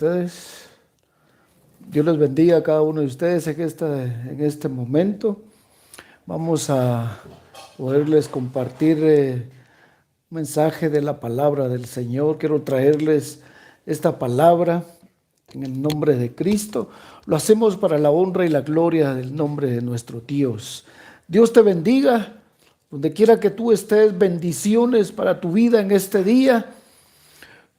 Ustedes, Dios les bendiga a cada uno de ustedes en este momento. Vamos a poderles compartir un mensaje de la palabra del Señor. Quiero traerles esta palabra en el nombre de Cristo. Lo hacemos para la honra y la gloria del nombre de nuestro Dios. Dios te bendiga. Donde quiera que tú estés, bendiciones para tu vida en este día.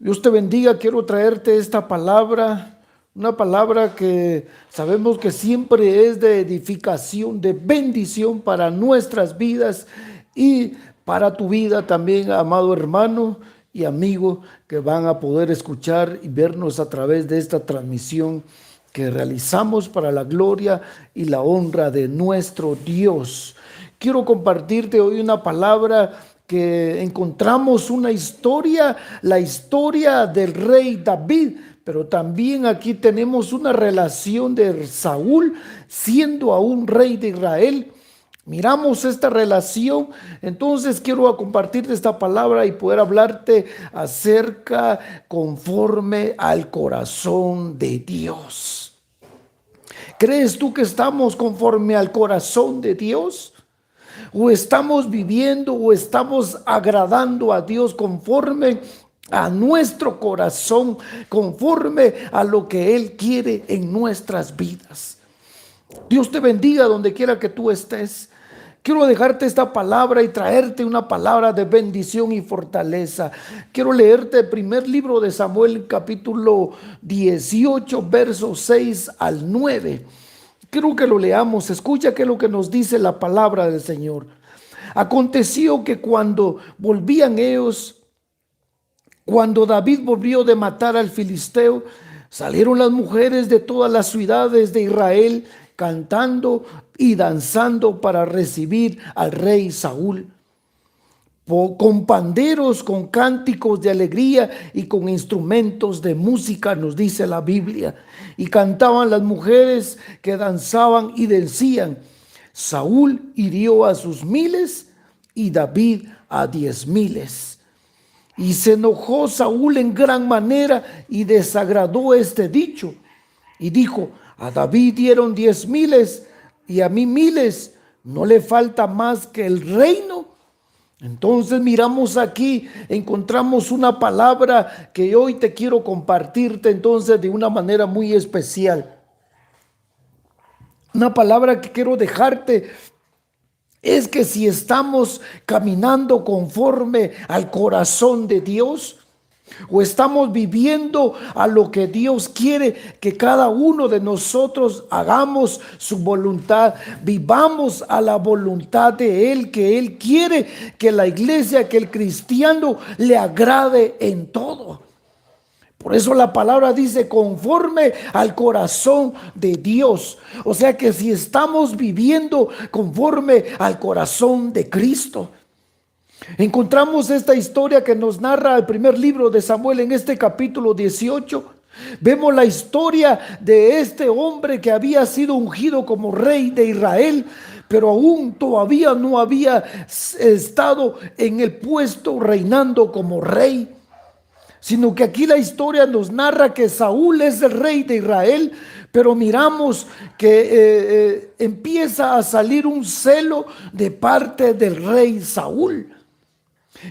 Dios te bendiga. Quiero traerte esta palabra, una palabra que sabemos que siempre es de edificación, de bendición para nuestras vidas y para tu vida también, amado hermano y amigo, que van a poder escuchar y vernos a través de esta transmisión que realizamos para la gloria y la honra de nuestro Dios. Quiero compartirte hoy una palabra que encontramos una historia, la historia del rey David, pero también aquí tenemos una relación de Saúl siendo aún rey de Israel. Miramos esta relación, entonces quiero compartirte esta palabra y poder hablarte acerca conforme al corazón de Dios. ¿Crees tú que estamos conforme al corazón de Dios? ¿O estamos viviendo o estamos agradando a Dios conforme a nuestro corazón, conforme a lo que Él quiere en nuestras vidas? Dios te bendiga donde quiera que tú estés. Quiero dejarte esta palabra y traerte una palabra de bendición y fortaleza. Quiero leerte el primer libro de Samuel, capítulo 18, versos 6 al 9. Quiero que lo leamos. Escucha qué es lo que nos dice la palabra del Señor. Aconteció que cuando David volvió de matar al filisteo, salieron las mujeres de todas las ciudades de Israel cantando y danzando para recibir al rey Saúl, con panderos, con cánticos de alegría y con instrumentos de música, nos dice la Biblia. Y cantaban las mujeres que danzaban y decían: Saúl hirió a sus 1000 y David a 10,000. Y se enojó Saúl en gran manera y desagradó este dicho. Y dijo: a David dieron 10,000 y a mí 1000. ¿No le falta más que el reino? Entonces miramos aquí, encontramos una palabra que hoy te quiero compartirte entonces de una manera muy especial. Una palabra que quiero dejarte es que si estamos caminando conforme al corazón de Dios, o estamos viviendo a lo que Dios quiere que cada uno de nosotros hagamos su voluntad, vivamos a la voluntad de Él, que Él quiere que la iglesia, que el cristiano le agrade en todo. Por eso la palabra dice conforme al corazón de Dios. O sea que si estamos viviendo conforme al corazón de Cristo. Encontramos esta historia que nos narra el primer libro de Samuel en este capítulo 18. Vemos la historia de este hombre que había sido ungido como rey de Israel, pero aún todavía no había estado en el puesto reinando como rey, sino que aquí la historia nos narra que Saúl es el rey de Israel. Pero miramos que empieza a salir un celo de parte del rey Saúl.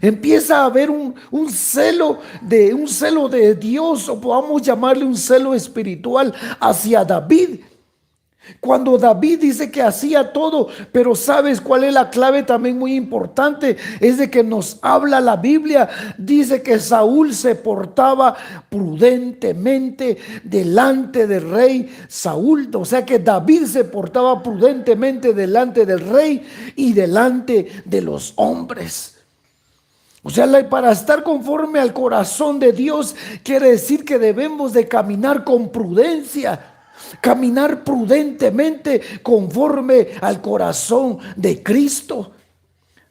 Empieza a haber un celo de Dios, o podamos llamarle un celo espiritual hacia David. Cuando David dice que hacía todo, pero ¿sabes cuál es la clave también muy importante? Es de que nos habla la Biblia, dice que Saúl se portaba prudentemente delante del rey Saúl. O sea que David se portaba prudentemente delante del rey y delante de los hombres. O sea, para estar conforme al corazón de Dios quiere decir que debemos de caminar con prudencia, caminar prudentemente conforme al corazón de Cristo.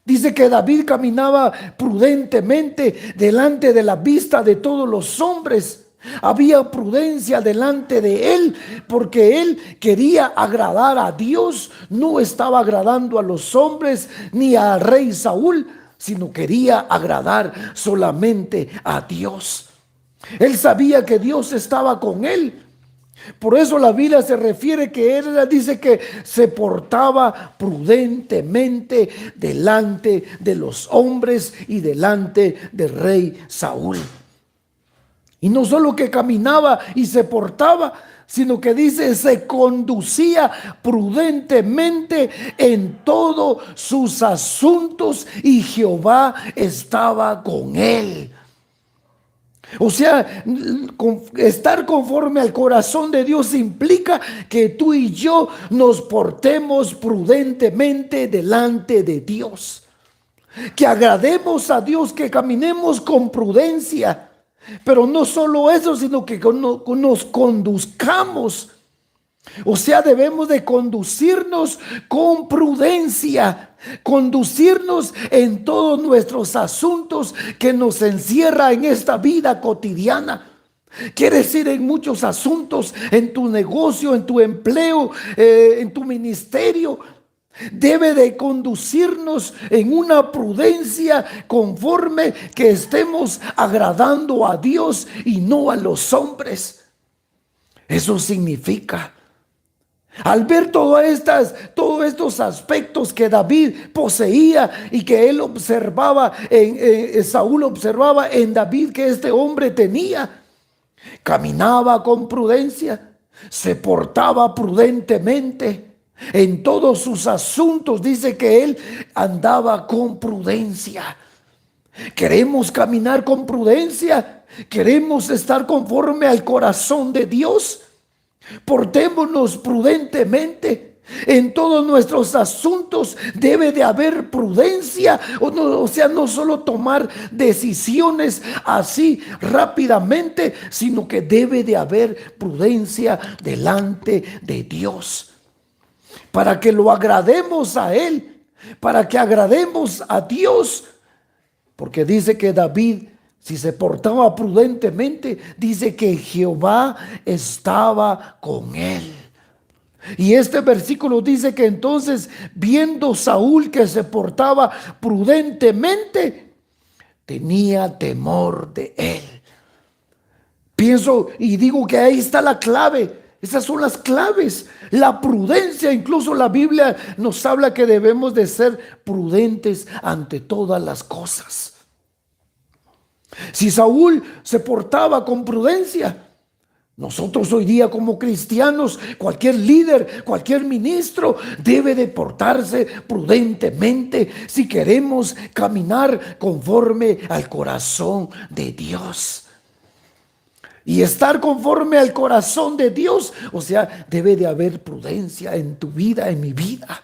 Dice que David caminaba prudentemente delante de la vista de todos los hombres. Había prudencia delante de él porque él quería agradar a Dios. No estaba agradando a los hombres ni al rey Saúl, sino quería agradar solamente a Dios. Él sabía que Dios estaba con él. Por eso la Biblia se refiere que él dice que se portaba prudentemente delante de los hombres y delante del rey Saúl. Y no solo que caminaba y se portaba, sino que dice se conducía prudentemente en todos sus asuntos y Jehová estaba con él. O sea, estar conforme al corazón de Dios implica que tú y yo nos portemos prudentemente delante de Dios. Que agrademos a Dios, que caminemos con prudencia. Pero no solo eso, sino que nos conduzcamos. O sea, debemos de conducirnos con prudencia, conducirnos en todos nuestros asuntos que nos encierra en esta vida cotidiana. Quiere decir en muchos asuntos, en tu negocio, en tu empleo, en tu ministerio. Debe de conducirnos en una prudencia conforme que estemos agradando a Dios y no a los hombres. Eso significa, al ver todos estos aspectos que David poseía y que él observaba, Saúl observaba en David que este hombre tenía, caminaba con prudencia, se portaba prudentemente. En todos sus asuntos dice que él andaba con prudencia. ¿Queremos caminar con prudencia? ¿Queremos estar conforme al corazón de Dios? Portémonos prudentemente. En todos nuestros asuntos debe de haber prudencia, o sea, no solo tomar decisiones así rápidamente, sino que debe de haber prudencia delante de Dios. Para que lo agrademos a Él, para que agrademos a Dios. Porque dice que David, si se portaba prudentemente, dice que Jehová estaba con él. Y este versículo dice que entonces, viendo Saúl que se portaba prudentemente, tenía temor de él. Pienso y digo que ahí está la clave. Esas son las claves. La prudencia, incluso la Biblia nos habla que debemos de ser prudentes ante todas las cosas. Si Saúl se portaba con prudencia, nosotros hoy día como cristianos, cualquier líder, cualquier ministro debe de portarse prudentemente si queremos caminar conforme al corazón de Dios. Y estar conforme al corazón de Dios, o sea, debe de haber prudencia en tu vida, en mi vida.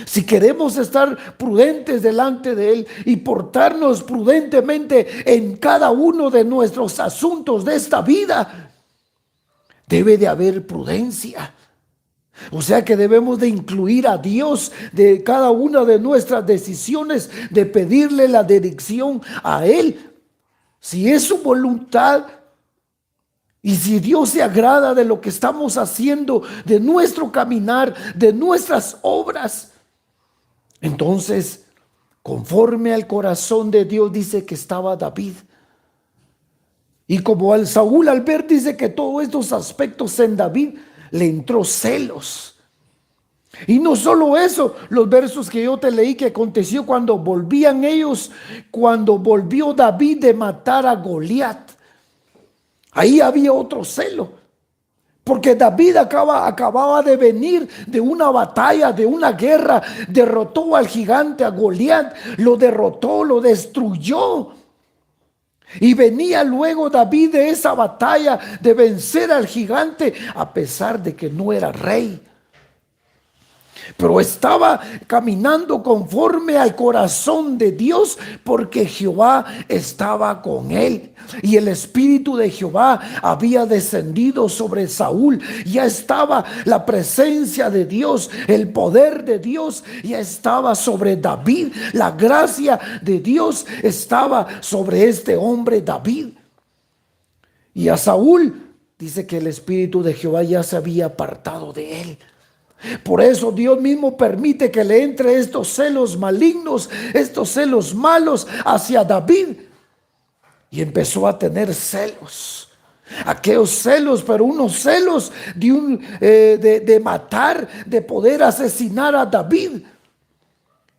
Si queremos estar prudentes delante de Él y portarnos prudentemente en cada uno de nuestros asuntos de esta vida, debe de haber prudencia. O sea que debemos de incluir a Dios de cada una de nuestras decisiones, de pedirle la dirección a Él. Si es su voluntad, y si Dios se agrada de lo que estamos haciendo, de nuestro caminar, de nuestras obras, entonces, conforme al corazón de Dios, dice que estaba David. Y como al Saúl al ver, dice que todos estos aspectos en David, le entró celos. Y no solo eso, los versos que yo te leí que aconteció cuando volvió David de matar a Goliat. Ahí había otro celo, porque David acababa de venir de una batalla, de una guerra, derrotó al gigante, a Goliat, lo derrotó, lo destruyó. Y venía luego David de esa batalla, de vencer al gigante, a pesar de que no era rey. Pero estaba caminando conforme al corazón de Dios, porque Jehová estaba con él. Y el Espíritu de Jehová había descendido sobre Saúl. Ya estaba la presencia de Dios, el poder de Dios ya estaba sobre David. La gracia de Dios estaba sobre este hombre David. Y a Saúl dice que el Espíritu de Jehová ya se había apartado de él. Por eso Dios mismo permite que le entre estos celos malignos, estos celos malos hacia David, y empezó a tener celos. Aquellos celos, pero unos celos de matar, de poder asesinar a David.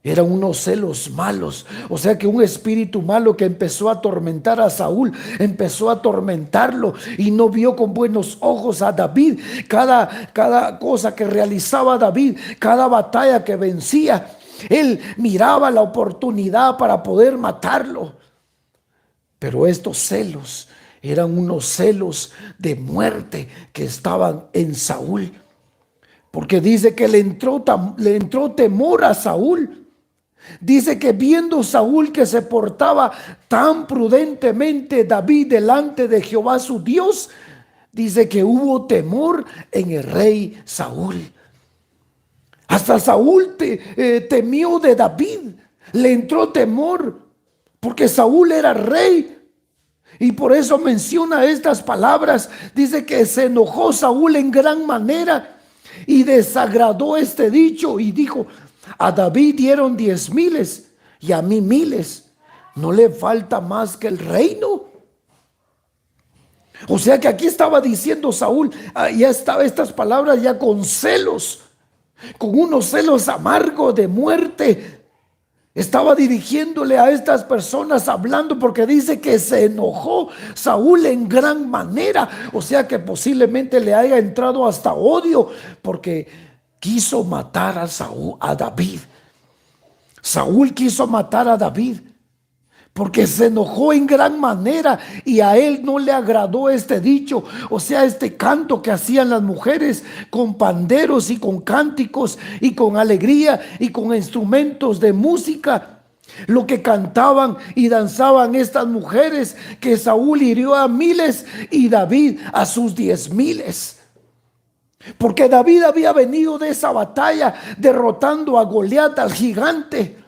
Eran unos celos malos. O sea que un espíritu malo que empezó a atormentar a Saúl, empezó a atormentarlo y no vio con buenos ojos a David. Cada cosa que realizaba David, cada batalla que vencía, él miraba la oportunidad para poder matarlo. Pero estos celos eran unos celos de muerte que estaban en Saúl. Porque dice que le entró temor a Saúl. Dice que viendo Saúl que se portaba tan prudentemente David delante de Jehová su Dios, dice que hubo temor en el rey Saúl. Hasta Saúl temió de David, le entró temor, porque Saúl era rey. Y por eso menciona estas palabras. Dice que se enojó Saúl en gran manera y desagradó este dicho y dijo: a David dieron 10,000 y a mí 1,000. ¿No le falta más que el reino? O sea que aquí estaba diciendo Saúl, ya estaba estas palabras ya con celos, con unos celos amargos de muerte. Estaba dirigiéndole a estas personas hablando, porque dice que se enojó Saúl en gran manera. O sea que posiblemente le haya entrado hasta odio, porque quiso matar a David. Saúl quiso matar a David porque se enojó en gran manera y a él no le agradó este dicho, o sea, este canto que hacían las mujeres con panderos y con cánticos y con alegría y con instrumentos de música. Lo que cantaban y danzaban estas mujeres, que Saúl hirió a 1,000 y David a sus 10,000. Porque David había venido de esa batalla derrotando a Goliat, al gigante.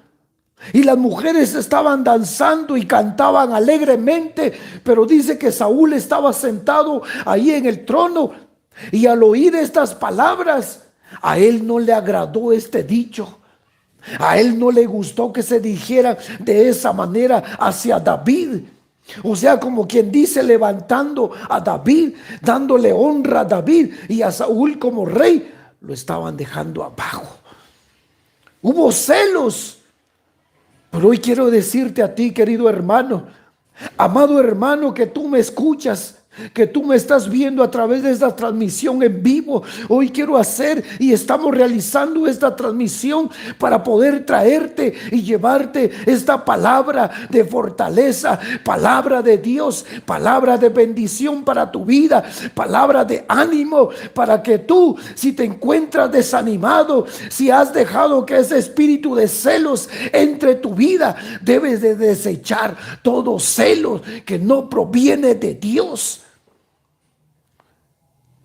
Y las mujeres estaban danzando y cantaban alegremente, pero dice que Saúl estaba sentado ahí en el trono, y al oír estas palabras, a él no le agradó este dicho. A él no le gustó que se dijera de esa manera hacia David. O sea, como quien dice, levantando a David, dándole honra a David, y a Saúl como rey lo estaban dejando abajo. Hubo celos. Pero hoy quiero decirte a ti, querido hermano, amado hermano, que tú me escuchas, que tú me estás viendo a través de esta transmisión en vivo. Hoy quiero hacer y estamos realizando esta transmisión para poder traerte y llevarte esta palabra de fortaleza, palabra de Dios, palabra de bendición para tu vida, palabra de ánimo para que tú, si te encuentras desanimado, si has dejado que ese espíritu de celos entre tu vida, debes de desechar todo celo que no proviene de Dios.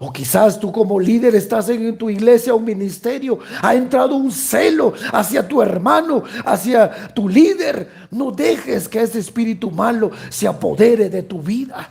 O quizás tú como líder estás en tu iglesia o ministerio, ha entrado un celo hacia tu hermano, hacia tu líder. No dejes que ese espíritu malo se apodere de tu vida.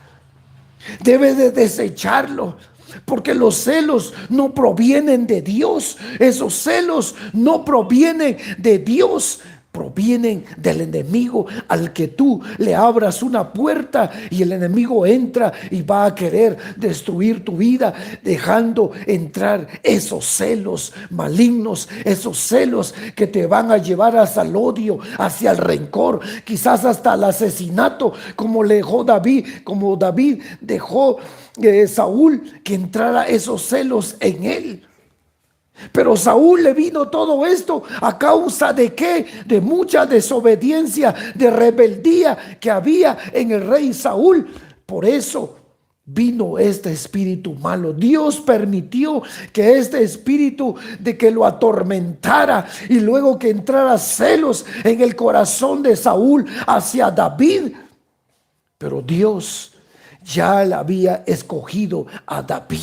Debes de desecharlo, porque los celos no provienen de Dios. Esos celos no provienen de Dios, provienen del enemigo, al que tú le abras una puerta y el enemigo entra y va a querer destruir tu vida, dejando entrar esos celos malignos, esos celos que te van a llevar hacia el odio, hacia el rencor, quizás hasta el asesinato, como le dejó David, como David dejó Saúl que entrara esos celos en él. Pero Saúl le vino todo esto a causa de ¿qué? De mucha desobediencia, de rebeldía que había en el rey Saúl. Por eso vino este espíritu malo. Dios permitió que este espíritu de que lo atormentara, y luego que entrara celos en el corazón de Saúl hacia David. Pero Dios ya le había escogido a David.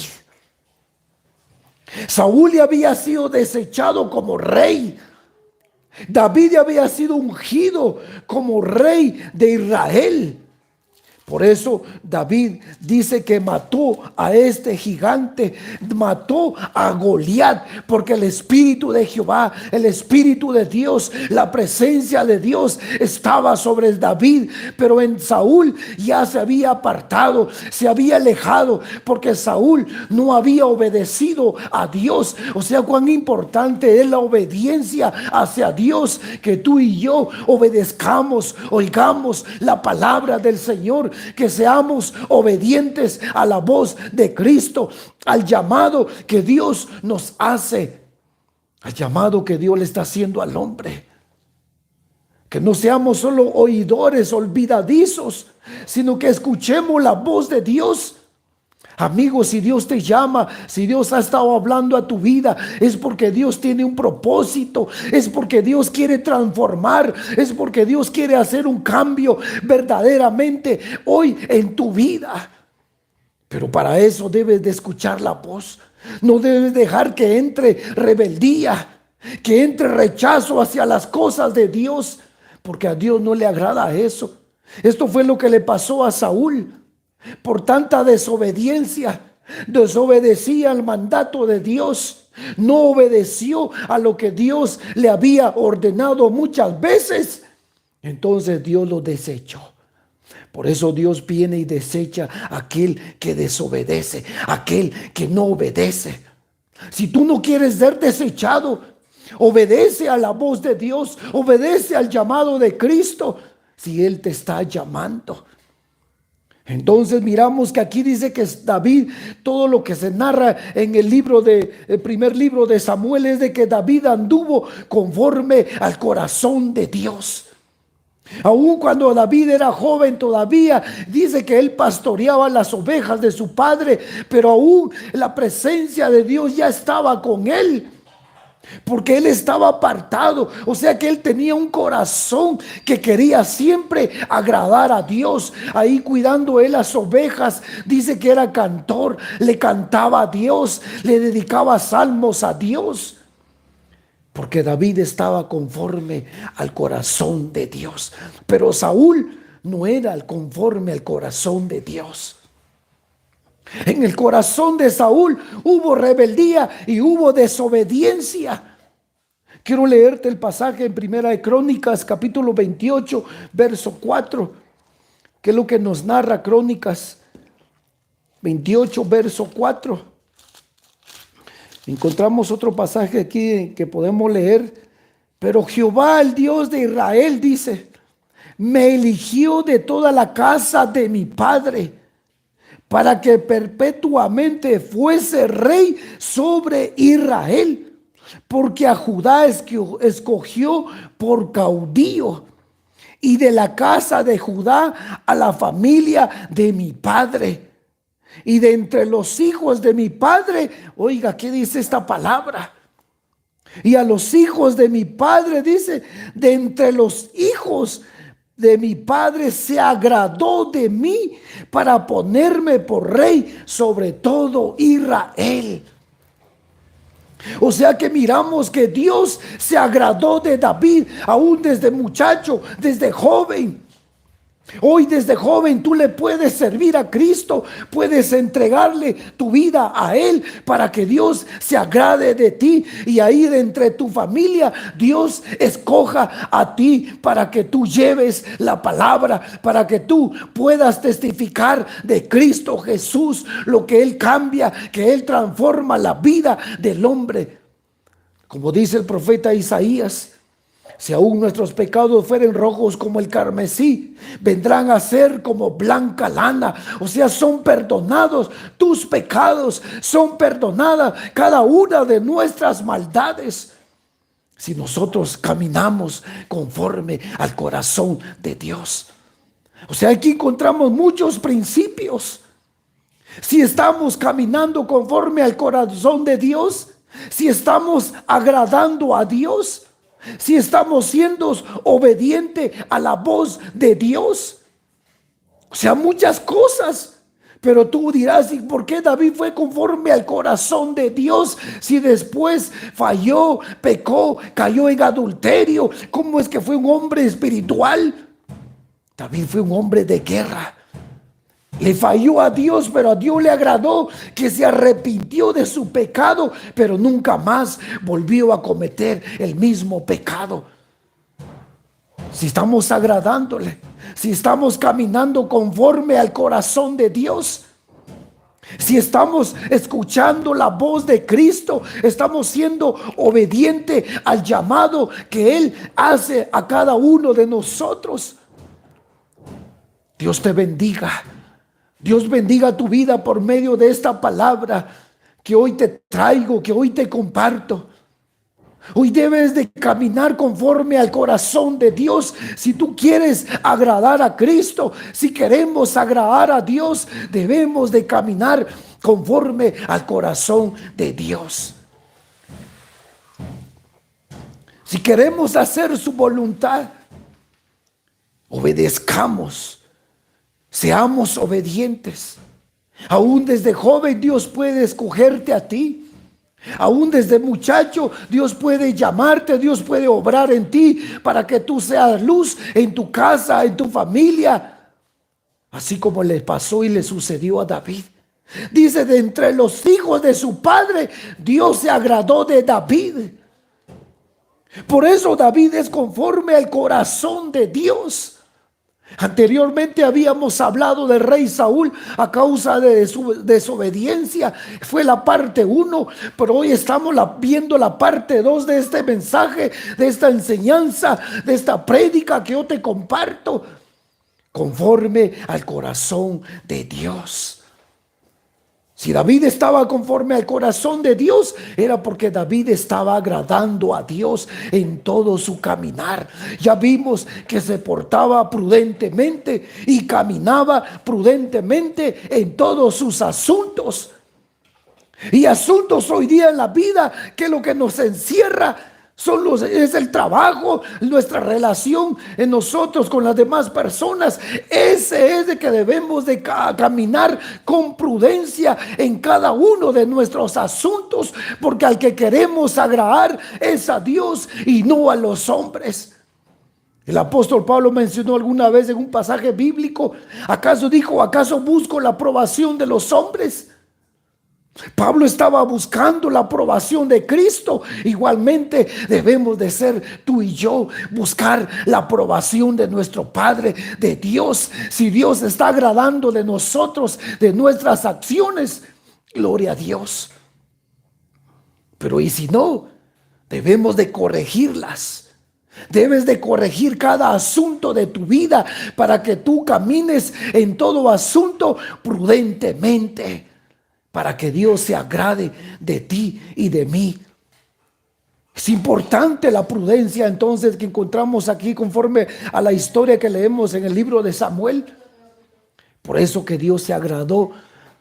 Saúl ya había sido desechado como rey. David ya había sido ungido como rey de Israel. Por eso David dice que mató a este gigante, mató a Goliat, porque el Espíritu de Jehová, el Espíritu de Dios, la presencia de Dios estaba sobre David. Pero en Saúl ya se había apartado, se había alejado, porque Saúl no había obedecido a Dios. O sea, cuán importante es la obediencia hacia Dios, que tú y yo obedezcamos, oigamos la palabra del Señor, que seamos obedientes a la voz de Cristo, al llamado que Dios nos hace, al llamado que Dios le está haciendo al hombre. Que no seamos solo oidores olvidadizos, sino que escuchemos la voz de Dios. Amigos, si Dios te llama, si Dios ha estado hablando a tu vida, es porque Dios tiene un propósito, es porque Dios quiere transformar, es porque Dios quiere hacer un cambio verdaderamente hoy en tu vida. Pero para eso debes de escuchar la voz. No debes dejar que entre rebeldía, que entre rechazo hacia las cosas de Dios, porque a Dios no le agrada eso. Esto fue lo que le pasó a Saúl. Por tanta desobediencia, desobedecía al mandato de Dios, no obedeció a lo que Dios le había ordenado muchas veces. Entonces Dios lo desechó. Por eso Dios viene y desecha a aquel que desobedece, aquel que no obedece. Si tú no quieres ser desechado, obedece a la voz de Dios, obedece al llamado de Cristo, si Él te está llamando. Entonces miramos que aquí dice que David, todo lo que se narra en el primer libro de Samuel, es de que David anduvo conforme al corazón de Dios. Aún cuando David era joven todavía, dice que él pastoreaba las ovejas de su padre, pero aún la presencia de Dios ya estaba con él, porque él estaba apartado. O sea que él tenía un corazón que quería siempre agradar a Dios. Ahí cuidando él las ovejas, dice que era cantor, le cantaba a Dios, le dedicaba salmos a Dios, porque David estaba conforme al corazón de Dios. Pero Saúl no era conforme al corazón de Dios. En el corazón de Saúl hubo rebeldía y hubo desobediencia. Quiero leerte el pasaje en Primera de Crónicas, capítulo 28, verso 4, que es lo que nos narra Crónicas 28, verso 4. Encontramos otro pasaje aquí que podemos leer. Pero Jehová, el Dios de Israel, dice: me eligió de toda la casa de mi padre, para que perpetuamente fuese rey sobre Israel, porque a Judá escogió por caudillo, y de la casa de Judá a la familia de mi padre. Y de entre los hijos de mi padre, oiga, ¿qué dice esta palabra? Y a los hijos de mi padre, dice, de entre los hijos de mi padre se agradó de mí para ponerme por rey sobre todo Israel. O sea que miramos que Dios se agradó de David, aún desde muchacho, desde joven. Hoy desde joven tú le puedes servir a Cristo, puedes entregarle tu vida a Él para que Dios se agrade de ti, y ahí de entre tu familia Dios escoja a ti para que tú lleves la palabra, para que tú puedas testificar de Cristo Jesús, lo que Él cambia, que Él transforma la vida del hombre. Como dice el profeta Isaías: si aún nuestros pecados fueren rojos como el carmesí, vendrán a ser como blanca lana. O sea, son perdonados tus pecados, son perdonadas cada una de nuestras maldades, si nosotros caminamos conforme al corazón de Dios. O sea, aquí encontramos muchos principios. Si estamos caminando conforme al corazón de Dios, si estamos agradando a Dios, si estamos siendo obedientes a la voz de Dios. O sea, muchas cosas. Pero tú dirás: ¿y por qué David fue conforme al corazón de Dios si después falló, pecó, cayó en adulterio? ¿Cómo es que fue un hombre espiritual? David fue un hombre de guerra. Le falló a Dios, pero a Dios le agradó que se arrepintió de su pecado, pero nunca más volvió a cometer el mismo pecado. Si estamos agradándole, si estamos caminando conforme al corazón de Dios, si estamos escuchando la voz de Cristo, estamos siendo obedientes al llamado que Él hace a cada uno de nosotros. Dios te bendiga. Dios bendiga tu vida por medio de esta palabra que hoy te traigo, que hoy te comparto. Hoy debes de caminar conforme al corazón de Dios. Si tú quieres agradar a Cristo, si queremos agradar a Dios, debemos de caminar conforme al corazón de Dios. Si queremos hacer su voluntad, obedezcamos, seamos obedientes. Aún desde joven Dios puede escogerte a ti. Aún desde muchacho Dios puede llamarte, Dios puede obrar en ti para que tú seas luz en tu casa, en tu familia. Así como le pasó y le sucedió a David. Dice, de entre los hijos de su padre, Dios se agradó de David. Por eso David es conforme al corazón de Dios. Anteriormente habíamos hablado del rey Saúl a causa de su desobediencia. Fue la parte 1, pero hoy estamos viendo la parte 2 de este mensaje, de esta enseñanza, de esta prédica que yo te comparto, conforme al corazón de Dios. Si David estaba conforme al corazón de Dios, era porque David estaba agradando a Dios en todo su caminar. Ya vimos que se portaba prudentemente y caminaba prudentemente en todos sus asuntos. Y asuntos hoy día en la vida que lo que nos encierra es el trabajo, nuestra relación en nosotros con las demás personas. Ese es de que debemos de caminar con prudencia en cada uno de nuestros asuntos, porque al que queremos agradar es a Dios y no a los hombres. El apóstol Pablo mencionó alguna vez en un pasaje bíblico, ¿acaso busco la aprobación de los hombres? Pablo estaba buscando la aprobación de Cristo. Igualmente debemos de ser tú y yo, buscar la aprobación de nuestro Padre, de Dios. Si Dios está agradando de nosotros, de nuestras acciones, gloria a Dios. Pero y si no, debemos de corregirlas. Debes de corregir cada asunto de tu vida para que tú camines en todo asunto prudentemente, para que Dios se agrade de ti y de mí. Es importante la prudencia entonces que encontramos aquí conforme a la historia que leemos en el libro de Samuel. Por eso que Dios se agradó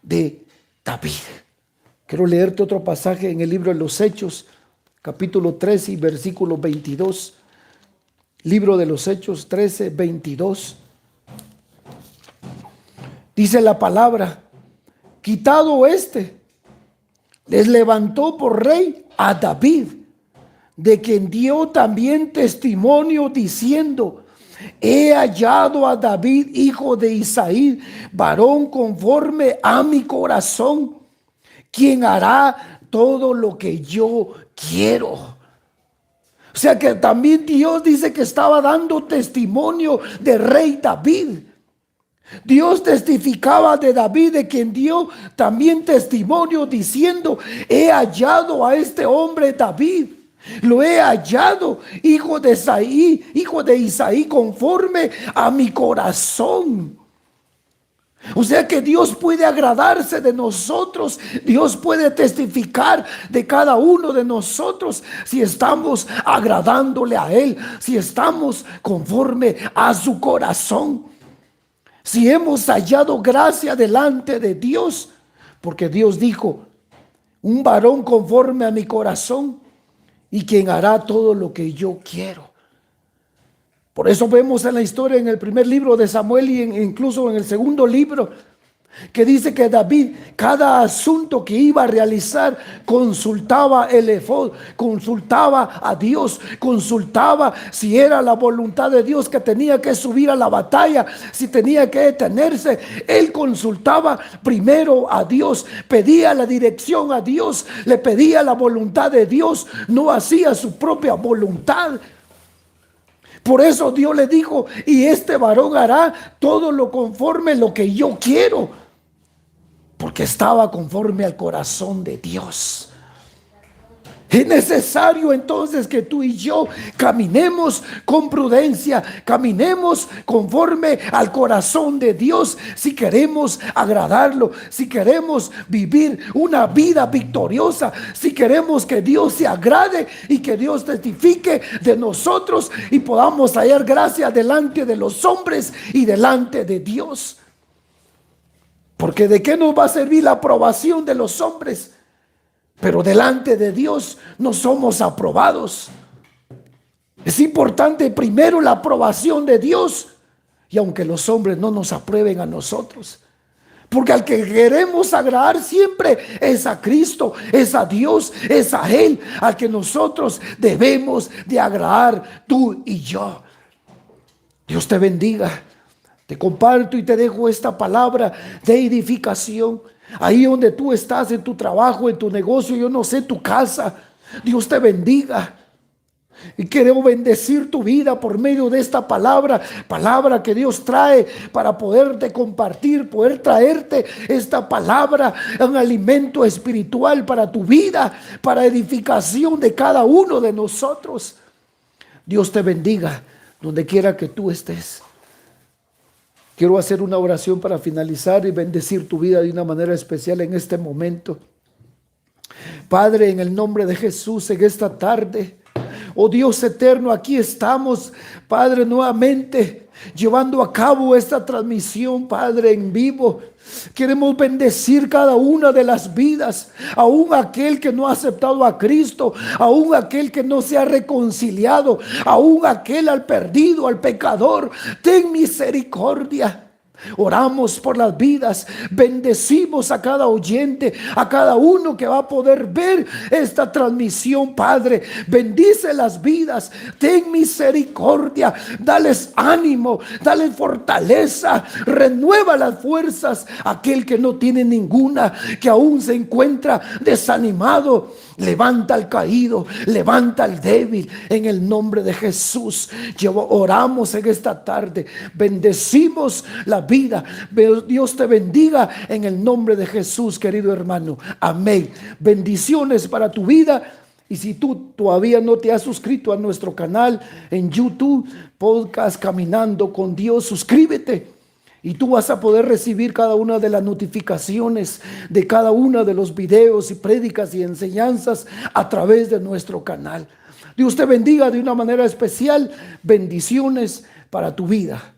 de David. Quiero leerte otro pasaje en el libro de los Hechos, capítulo 13 y versículo 22. Libro de los Hechos 13, 22. Dice la palabra: quitado les levantó por rey a David, de quien dio también testimonio diciendo: he hallado a David, hijo de Isaí, varón conforme a mi corazón, quien hará todo lo que yo quiero. O sea que también Dios dice que estaba dando testimonio de rey David. Dios testificaba de David, de quien dio también testimonio diciendo: he hallado a este hombre David, lo he hallado, hijo de Isaí, conforme a mi corazón. O sea que Dios puede agradarse de nosotros. Dios puede testificar de cada uno de nosotros si estamos agradándole a Él, si estamos conforme a su corazón. Si hemos hallado gracia delante de Dios, porque Dios dijo: un varón conforme a mi corazón, y quien hará todo lo que yo quiero. Por eso vemos en la historia, en el primer libro de Samuel y incluso en el segundo libro, que dice que David, cada asunto que iba a realizar, consultaba el efod, consultaba a Dios, consultaba si era la voluntad de Dios que tenía que subir a la batalla, si tenía que detenerse. Él consultaba primero a Dios, pedía la dirección a Dios, le pedía la voluntad de Dios, no hacía su propia voluntad. Por eso Dios le dijo: y este varón hará todo lo conforme lo que yo quiero, porque estaba conforme al corazón de Dios. Es necesario entonces que tú y yo caminemos con prudencia, caminemos conforme al corazón de Dios, si queremos agradarlo, si queremos vivir una vida victoriosa, si queremos que Dios se agrade y que Dios testifique de nosotros y podamos hallar gracia delante de los hombres y delante de Dios. Porque ¿de qué nos va a servir la aprobación de los hombres? Pero delante de Dios no somos aprobados. Es importante primero la aprobación de Dios, y aunque los hombres no nos aprueben a nosotros, porque al que queremos agradar siempre es a Cristo, es a Dios, es a Él al que nosotros debemos de agradar, tú y yo. Dios te bendiga. Te comparto y te dejo esta palabra de edificación. Ahí donde tú estás, en tu trabajo, en tu negocio, yo no sé, tu casa. Dios te bendiga. Y quiero bendecir tu vida por medio de esta palabra que Dios trae para poderte compartir, poder traerte esta palabra, un alimento espiritual para tu vida, para edificación de cada uno de nosotros. Dios te bendiga donde quiera que tú estés. Quiero hacer una oración para finalizar y bendecir tu vida de una manera especial en este momento. Padre, en el nombre de Jesús, en esta tarde, oh Dios eterno, aquí estamos, Padre, nuevamente llevando a cabo esta transmisión, Padre, en vivo. Queremos bendecir cada una de las vidas, aún aquel que no ha aceptado a Cristo, aún aquel que no se ha reconciliado, aún aquel al perdido, al pecador. Ten misericordia. Oramos por las vidas, bendecimos a cada oyente, a cada uno que va a poder ver esta transmisión, Padre. Bendice las vidas, ten misericordia, dales ánimo, dales fortaleza, renueva las fuerzas. Aquel que no tiene ninguna, que aún se encuentra desanimado, levanta al caído, levanta al débil en el nombre de Jesús. Oramos en esta tarde, bendecimos la vida. Dios te bendiga en el nombre de Jesús, querido hermano. Amén. Bendiciones para tu vida. Y si tú todavía no te has suscrito a nuestro canal en YouTube, Podcast Caminando con Dios, suscríbete. Y tú vas a poder recibir cada una de las notificaciones de cada uno de los videos y prédicas y enseñanzas a través de nuestro canal. Dios te bendiga de una manera especial. Bendiciones para tu vida.